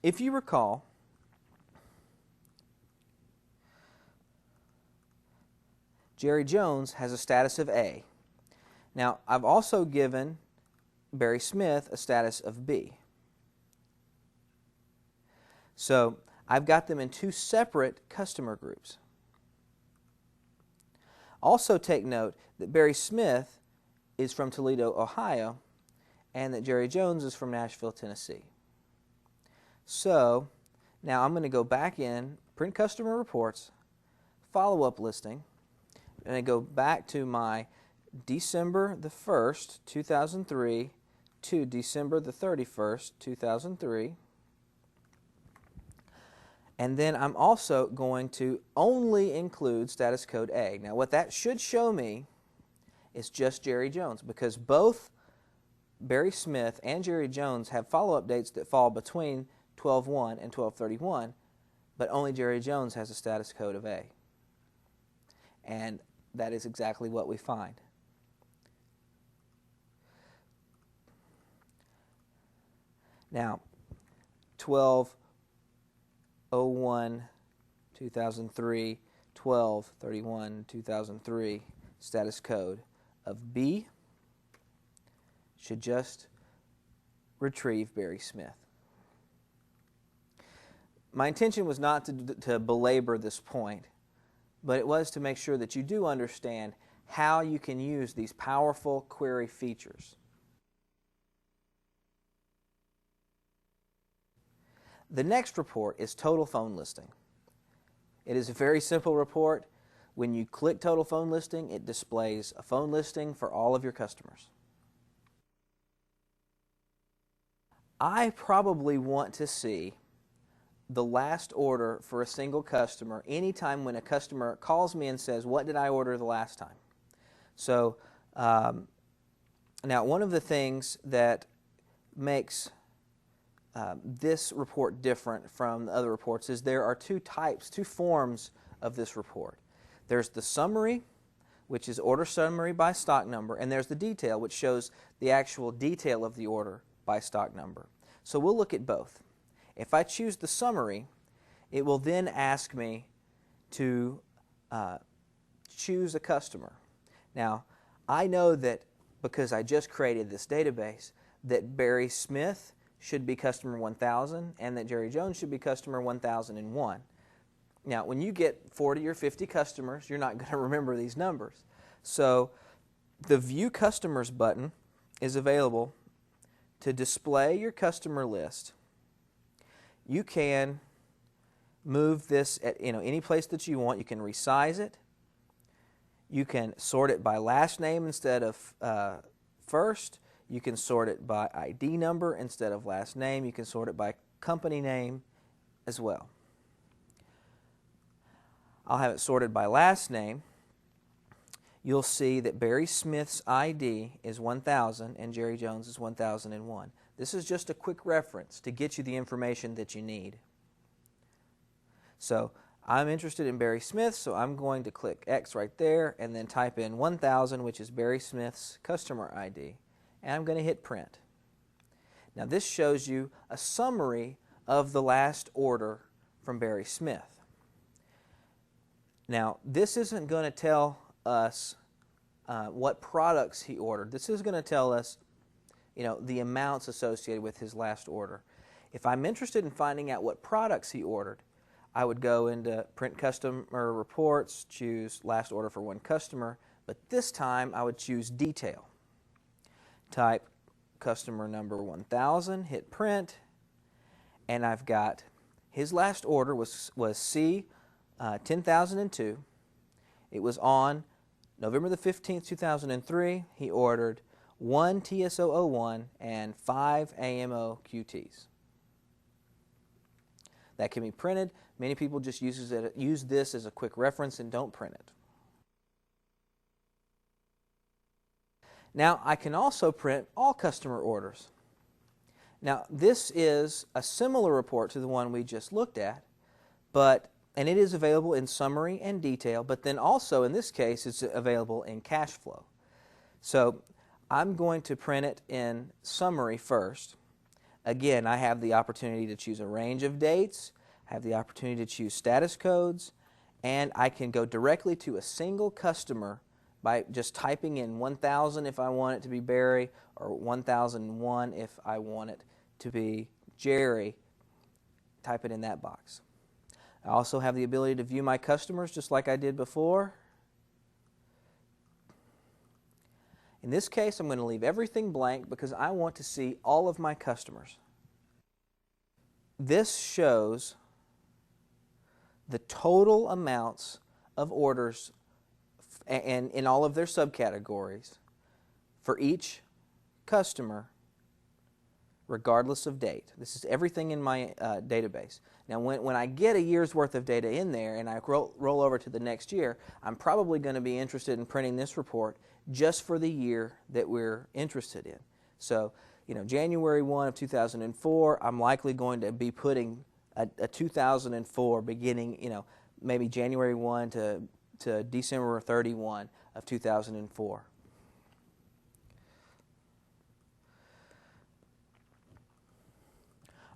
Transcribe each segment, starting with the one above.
if you recall, Jerry Jones has a status of A. Now, I've also given Barry Smith a status of B. So, I've got them in two separate customer groups. Also take note that Barry Smith is from Toledo, Ohio, and that Jerry Jones is from Nashville, Tennessee. So, now I'm going to go back in, print customer reports, follow-up listing, and I go back to my December the 1st, 2003 to December the 31st, 2003. And then I'm also going to only include status code A. Now what that should show me is just Jerry Jones, because both Barry Smith and Jerry Jones have follow-up dates that fall between 12/1 and 12/31, but only Jerry Jones has a status code of A. And that is exactly what we find. Now, 12/01/2003, 12/31/2003 status code of B should just retrieve Barry Smith. My intention was not to belabor this point, but it was to make sure that you do understand how you can use these powerful query features. The next report is total phone listing. It is a very simple report. When you click total phone listing, it displays a phone listing for all of your customers. I probably want to see the last order for a single customer anytime when a customer calls me and says, what did I order the last time? So now one of the things that makes this report different from the other reports is there are two forms of this report. There's the summary, which is order summary by stock number, and there's the detail, which shows the actual detail of the order by stock number. So we'll look at both. If I choose the summary, it will then ask me to choose a customer. Now, I know that because I just created this database, that Barry Smith should be customer 1000 and that Jerry Jones should be customer 1001. Now, when you get 40 or 50 customers, you're not going to remember these numbers. So the View Customers button is available to display your customer list. You can move this at any place that you want. You can resize it. You can sort it by last name instead of first. You can sort it by ID number instead of last name. You can sort it by company name as well. I'll have it sorted by last name. You'll see that Barry Smith's ID is 1000 and Jerry Jones is 1001. This is just a quick reference to get you the information that you need. So I'm interested in Barry Smith, so I'm going to click X right there and then type in 1000, which is Barry Smith's customer ID. And I'm going to hit print. Now this shows you a summary of the last order from Barry Smith. Now this isn't going to tell us what products he ordered. This is going to tell us the amounts associated with his last order. If I'm interested in finding out what products he ordered, I would go into Print Customer Reports, choose Last Order for One Customer, but this time I would choose Detail. Type customer number 1000, hit print, and I've got his last order was C 10,002. It was on November the 15th, 2003. He ordered 1 TSO01 and 5 AMO QTs. That can be printed. Many people just use this as a quick reference and don't print it. Now, I can also print all customer orders. Now, this is a similar report to the one we just looked at, and it is available in summary and detail, but then also, in this case, it's available in cash flow. So, I'm going to print it in summary first. Again, I have the opportunity to choose a range of dates, I have the opportunity to choose status codes, and I can go directly to a single customer by just typing in 1000 if I want it to be Barry, or 1001 if I want it to be Jerry. Type it in that box. I also have the ability to view my customers just like I did before. In this case, I'm going to leave everything blank because I want to see all of my customers. This shows the total amounts of orders and in all of their subcategories for each customer regardless of date. This is everything in my database. Now when I get a year's worth of data in there and I roll over to the next year, I'm probably going to be interested in printing this report just for the year that we're interested in. So, January 1 of 2004, I'm likely going to be putting a 2004 beginning, maybe January 1 to December 31 of 2004.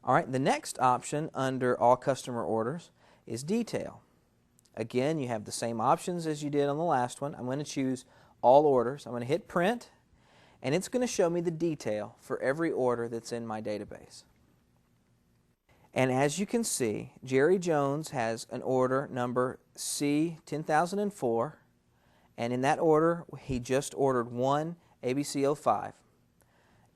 All right, the next option under all customer orders is detail. Again, you have the same options as you did on the last one. I'm going to choose all orders. I'm going to hit print, and it's going to show me the detail for every order that's in my database. And as you can see, Jerry Jones has an order number C10004, and in that order he just ordered one ABC05.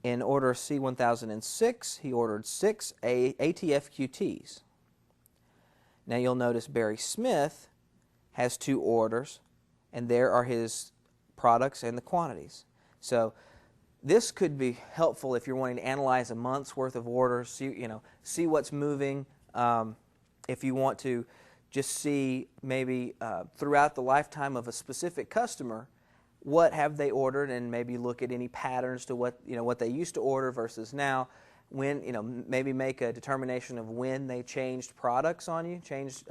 In order C1006, he ordered 6 ATF-QTs. Now you'll notice Barry Smith has 2 orders, and there are his products and the quantities. So this could be helpful if you're wanting to analyze a month's worth of orders, see what's moving. If you want to just see maybe throughout the lifetime of a specific customer, what have they ordered, and maybe look at any patterns to what they used to order versus now. When maybe make a determination of when they changed products on you, changed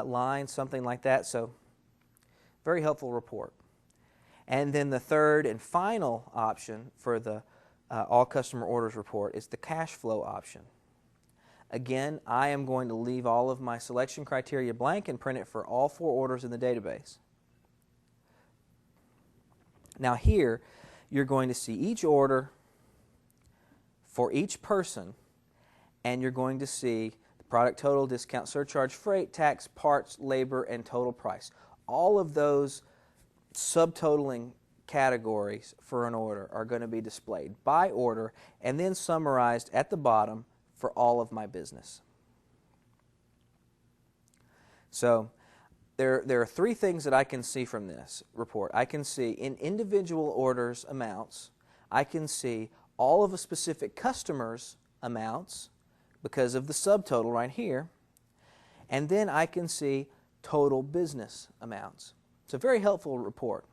lines, something like that. So very helpful report. And then the third and final option for the all customer orders report is the cash flow option. Again, I am going to leave all of my selection criteria blank and print it for all 4 orders in the database. Now here, you're going to see each order for each person, and you're going to see the product total, discount, surcharge, freight, tax, parts, labor, and total price. All of those subtotaling categories for an order are going to be displayed by order and then summarized at the bottom for all of my business. So there are 3 things that I can see from this report. I can see in individual orders amounts, I can see all of a specific customer's amounts because of the subtotal right here, and then I can see total business amounts. It's a very helpful report.